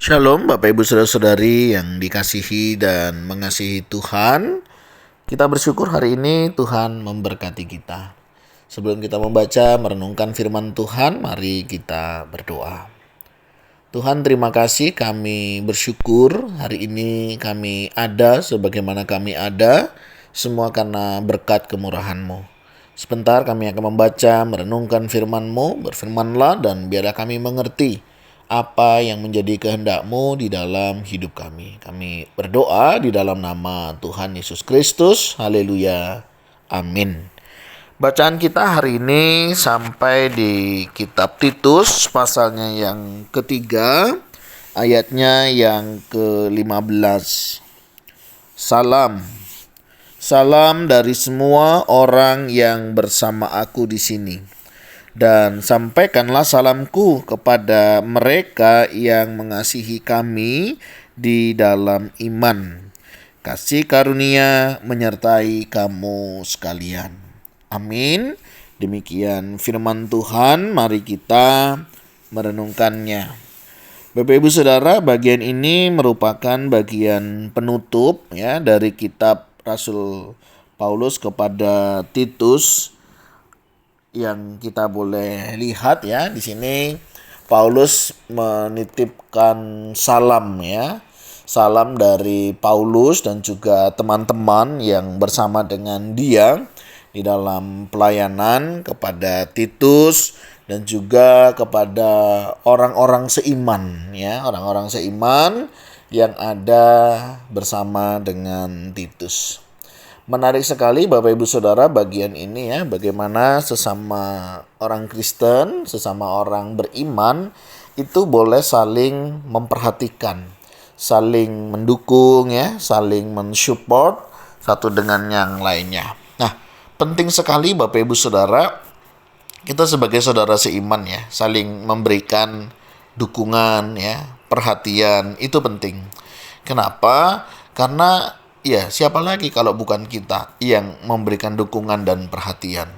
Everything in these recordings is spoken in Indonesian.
Shalom Bapak Ibu Saudara-saudari yang dikasihi dan mengasihi Tuhan. Kita bersyukur hari ini Tuhan memberkati kita. Sebelum kita membaca merenungkan firman Tuhan, mari kita berdoa. Tuhan, terima kasih, kami bersyukur hari ini kami ada sebagaimana kami ada, semua karena berkat kemurahan-Mu. Sebentar kami akan membaca, merenungkan firman-Mu, berfirmanlah dan biarlah kami mengerti apa yang menjadi kehendak-Mu di dalam hidup kami. Kami berdoa di dalam nama Tuhan Yesus Kristus. Haleluya. Amin. Bacaan kita hari ini sampai di kitab Titus, pasalnya yang ketiga, ayatnya yang ke-15. Salam. Salam dari semua orang yang bersama aku di sini. Dan sampaikanlah salamku kepada mereka yang mengasihi kami di dalam iman. Kasih karunia menyertai kamu sekalian. Amin. Demikian firman Tuhan, mari kita merenungkannya. Bapak Ibu Saudara, bagian ini merupakan bagian penutup ya dari kitab Rasul Paulus kepada Titus, yang kita boleh lihat ya di sini Paulus menitipkan salam ya. Salam dari Paulus dan juga teman-teman yang bersama dengan dia di dalam pelayanan kepada Titus dan juga kepada orang-orang seiman ya, orang-orang seiman yang ada bersama dengan Titus. Menarik sekali Bapak Ibu Saudara bagian ini ya, bagaimana sesama orang Kristen, sesama orang beriman itu boleh saling memperhatikan, saling mendukung ya, saling mensupport satu dengan yang lainnya. Nah, penting sekali Bapak Ibu Saudara, kita sebagai saudara seiman ya, saling memberikan dukungan ya, perhatian, itu penting. Kenapa? Karena ya, siapa lagi kalau bukan kita yang memberikan dukungan dan perhatian.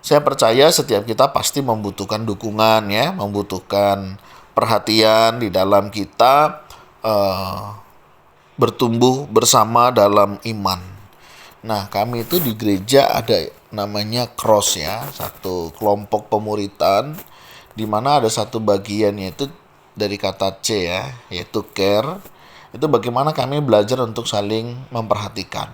Saya percaya setiap kita pasti membutuhkan dukungan ya, membutuhkan perhatian di dalam kita bertumbuh bersama dalam iman. Nah, kami itu di gereja ada namanya cross ya, satu kelompok pemuritan di mana ada satu bagian yaitu dari kata C ya, yaitu care. Itu bagaimana kami belajar untuk saling memperhatikan.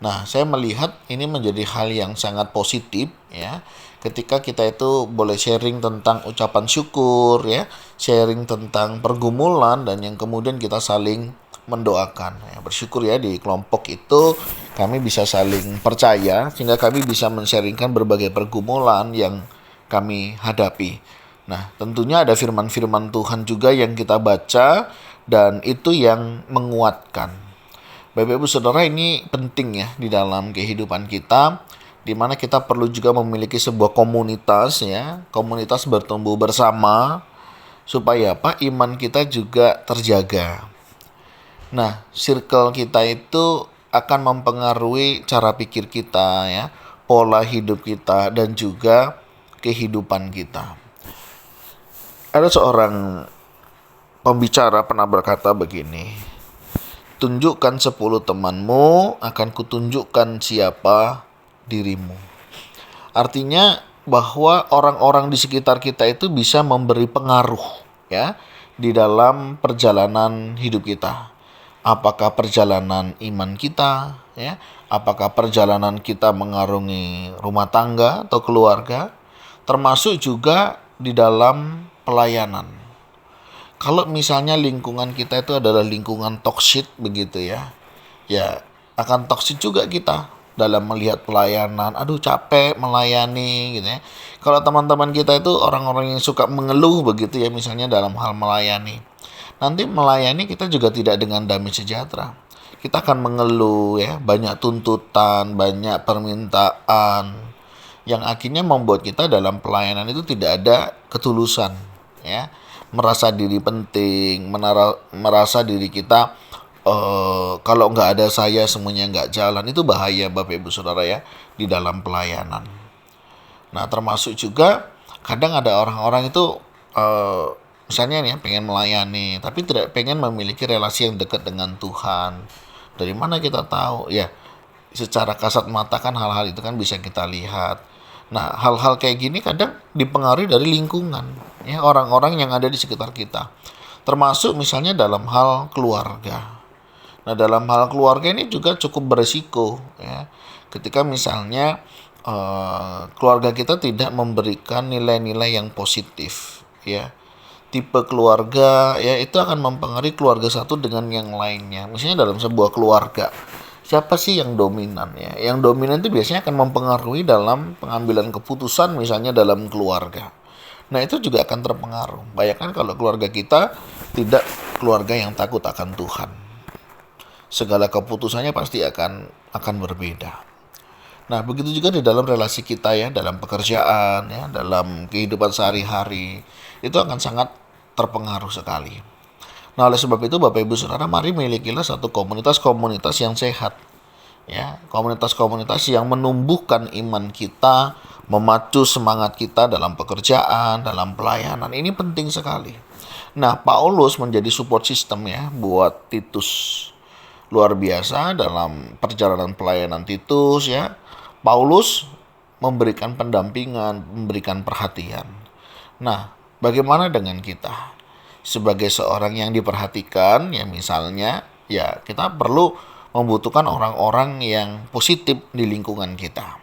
Nah, saya melihat ini menjadi hal yang sangat positif ya. Ketika kita itu boleh sharing tentang ucapan syukur ya, sharing tentang pergumulan dan yang kemudian kita saling mendoakan. Ya, bersyukur ya di kelompok itu kami bisa saling percaya sehingga kami bisa men-sharingkan berbagai pergumulan yang kami hadapi. Nah, tentunya ada firman-firman Tuhan juga yang kita baca dan itu yang menguatkan. Bapak Ibu Saudara, ini penting ya di dalam kehidupan kita, di mana kita perlu juga memiliki sebuah komunitas ya, komunitas bertumbuh bersama supaya apa? Iman kita juga terjaga. Nah, circle kita itu akan mempengaruhi cara pikir kita ya, pola hidup kita dan juga kehidupan kita. Ada seorang pembicara pernah berkata begini, tunjukkan 10 temanmu, akan kutunjukkan siapa dirimu. Artinya bahwa orang-orang di sekitar kita itu bisa memberi pengaruh ya di dalam perjalanan hidup kita. Apakah perjalanan iman kita ya, apakah perjalanan kita mengarungi rumah tangga atau keluarga, termasuk juga di dalam pelayanan. Kalau misalnya lingkungan kita itu adalah lingkungan toksik begitu ya, ya akan toksik juga kita dalam melihat pelayanan. Aduh, capek melayani gitu ya. Kalau teman-teman kita itu orang-orang yang suka mengeluh begitu ya, misalnya dalam hal melayani, nanti melayani kita juga tidak dengan damai sejahtera. Kita akan mengeluh ya, banyak tuntutan, banyak permintaan, yang akhirnya membuat kita dalam pelayanan itu tidak ada ketulusan ya. Merasa diri penting, merasa diri kita kalau nggak ada saya semuanya nggak jalan. Itu bahaya Bapak Ibu Saudara ya di dalam pelayanan. Nah, termasuk juga kadang ada orang-orang itu misalnya nih pengen melayani, tapi tidak pengen memiliki relasi yang dekat dengan Tuhan. Dari mana kita tahu? Ya, secara kasat mata kan hal-hal itu kan bisa kita lihat. Nah, hal-hal kayak gini kadang dipengaruhi dari lingkungan, ya, orang-orang yang ada di sekitar kita. Termasuk misalnya dalam hal keluarga. Nah, dalam hal keluarga ini juga cukup beresiko, ya. Ketika misalnya keluarga kita tidak memberikan nilai-nilai yang positif, ya. Tipe keluarga ya itu akan mempengaruhi keluarga satu dengan yang lainnya. Misalnya dalam sebuah keluarga, siapa sih yang dominan ya? Yang dominan itu biasanya akan mempengaruhi dalam pengambilan keputusan misalnya dalam keluarga. Nah, itu juga akan terpengaruh. Bayangkan kalau keluarga kita tidak keluarga yang takut akan Tuhan. Segala keputusannya pasti akan berbeda. Nah, begitu juga di dalam relasi kita ya, dalam pekerjaan ya, dalam kehidupan sehari-hari. Itu akan sangat terpengaruh sekali. Nah, oleh sebab itu Bapak Ibu Saudara, mari milikilah satu komunitas-komunitas yang sehat. Ya, komunitas-komunitas yang menumbuhkan iman kita, memacu semangat kita dalam pekerjaan, dalam pelayanan. Ini penting sekali. Nah, Paulus menjadi support system ya buat Titus. Luar biasa dalam perjalanan pelayanan Titus ya. Paulus memberikan pendampingan, memberikan perhatian. Nah, bagaimana dengan kita? Sebagai seorang yang diperhatikan, ya misalnya, ya kita perlu membutuhkan orang-orang yang positif di lingkungan kita.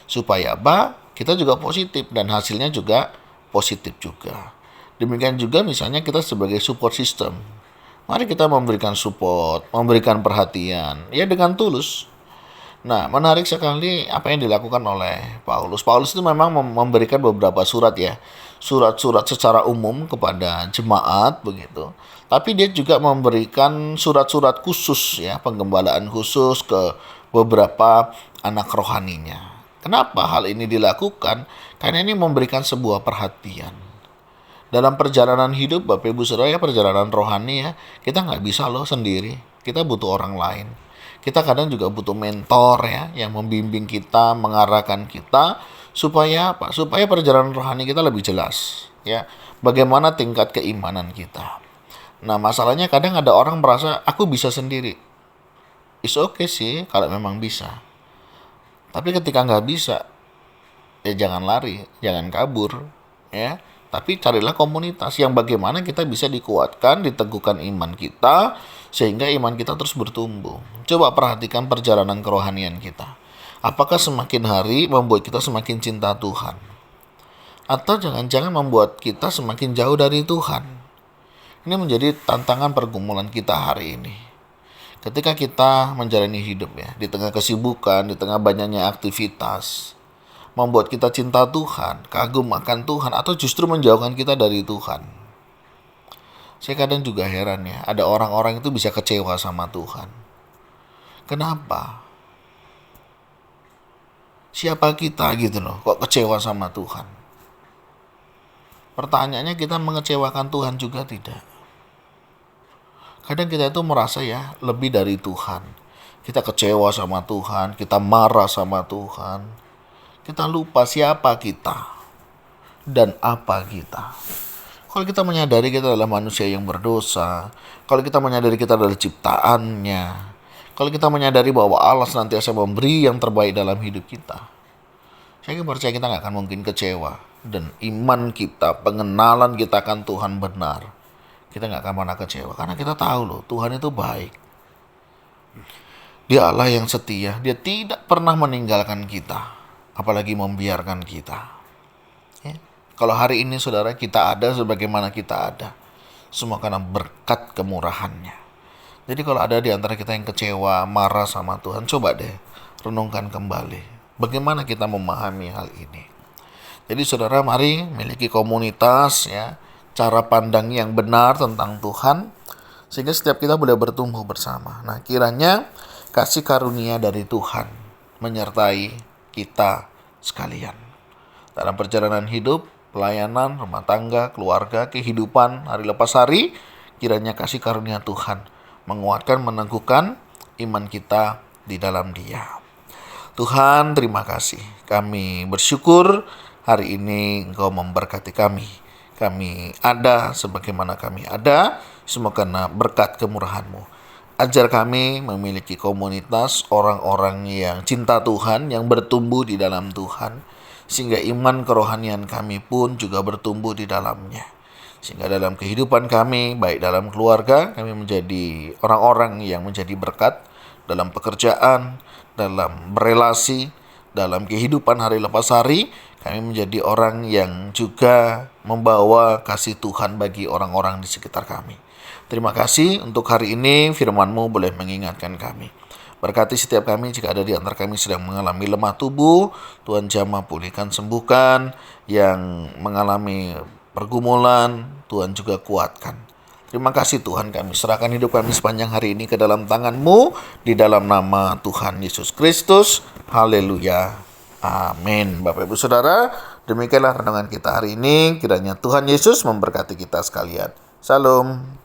Supaya apa? Kita juga positif dan hasilnya juga positif juga. Demikian juga misalnya kita sebagai support system. Mari kita memberikan support, memberikan perhatian, ya dengan tulus. Nah, menarik sekali apa yang dilakukan oleh Paulus. Paulus itu memang memberikan beberapa surat ya. Surat-surat secara umum kepada jemaat begitu. Tapi dia juga memberikan surat-surat khusus ya, penggembalaan khusus ke beberapa anak rohaninya. Kenapa hal ini dilakukan? Karena ini memberikan sebuah perhatian. Dalam perjalanan hidup Bapak Ibu Saudara ya, perjalanan rohani ya, kita nggak bisa loh sendiri. Kita butuh orang lain. Kita kadang juga butuh mentor ya, yang membimbing kita, mengarahkan kita supaya apa? Supaya perjalanan rohani kita lebih jelas ya. Bagaimana tingkat keimanan kita. Nah, masalahnya kadang ada orang merasa aku bisa sendiri. It's okay sih kalau memang bisa. Tapi ketika nggak bisa, ya jangan lari, jangan kabur ya. Tapi carilah komunitas yang bagaimana kita bisa dikuatkan, diteguhkan iman kita, sehingga iman kita terus bertumbuh. Coba perhatikan perjalanan kerohanian kita. Apakah semakin hari membuat kita semakin cinta Tuhan? Atau jangan-jangan membuat kita semakin jauh dari Tuhan? Ini menjadi tantangan pergumulan kita hari ini. Ketika kita menjalani hidup ya, di tengah kesibukan, di tengah banyaknya aktivitas, membuat kita cinta Tuhan, kagum akan Tuhan, atau justru menjauhkan kita dari Tuhan. Saya kadang juga heran ya, ada orang-orang itu bisa kecewa sama Tuhan. Kenapa? Siapa kita gitu loh, kok kecewa sama Tuhan? Pertanyaannya, kita mengecewakan Tuhan juga tidak? Kadang kita itu merasa ya, lebih dari Tuhan. Kita kecewa sama Tuhan, kita marah sama Tuhan. Kita lupa siapa kita dan apa kita. Kalau kita menyadari kita adalah manusia yang berdosa, kalau kita menyadari kita adalah ciptaannya, kalau kita menyadari bahwa Allah senantiasa memberi yang terbaik dalam hidup kita, saya percaya kita nggak akan mungkin kecewa. Dan iman kita, pengenalan kita akan Tuhan benar, kita nggak akan pernah kecewa. Karena kita tahu loh, Tuhan itu baik. Dia Allah yang setia, Dia tidak pernah meninggalkan kita, apalagi membiarkan kita ya. Kalau hari ini saudara kita ada sebagaimana kita ada, semua karena berkat kemurahannya. Jadi kalau ada di antara kita yang kecewa, marah sama Tuhan, coba deh renungkan kembali bagaimana kita memahami hal ini. Jadi saudara, mari miliki komunitas ya, cara pandang yang benar tentang Tuhan, sehingga setiap kita boleh bertumbuh bersama. Nah, kiranya kasih karunia dari Tuhan menyertai kita sekalian dalam perjalanan hidup, pelayanan, rumah tangga, keluarga, kehidupan, hari lepas hari. Kiranya kasih karunia Tuhan menguatkan, meneguhkan iman kita di dalam Dia. Tuhan, terima kasih. Kami bersyukur hari ini Engkau memberkati kami. kami ada sebagaimana kami ada, semua karena berkat kemurahan-Mu. Ajar kami memiliki komunitas orang-orang yang cinta Tuhan, yang bertumbuh di dalam Tuhan, sehingga iman kerohanian kami pun juga bertumbuh di dalamnya. Sehingga dalam kehidupan kami, baik dalam keluarga, kami menjadi orang-orang yang menjadi berkat dalam pekerjaan, dalam berelasi, dalam kehidupan hari lepas hari, kami menjadi orang yang juga membawa kasih Tuhan bagi orang-orang di sekitar kami. Terima kasih untuk hari ini firman-Mu boleh mengingatkan kami. Berkati setiap kami jika ada di antara kami sedang mengalami lemah tubuh, Tuhan jamah pulihkan, sembuhkan. Yang mengalami pergumulan, Tuhan juga kuatkan. Terima kasih Tuhan, kami serahkan hidup kami sepanjang hari ini ke dalam tangan-Mu, di dalam nama Tuhan Yesus Kristus. Haleluya. Amin. Bapak Ibu Saudara, demikianlah renungan kita hari ini. Kiranya Tuhan Yesus memberkati kita sekalian. Salam.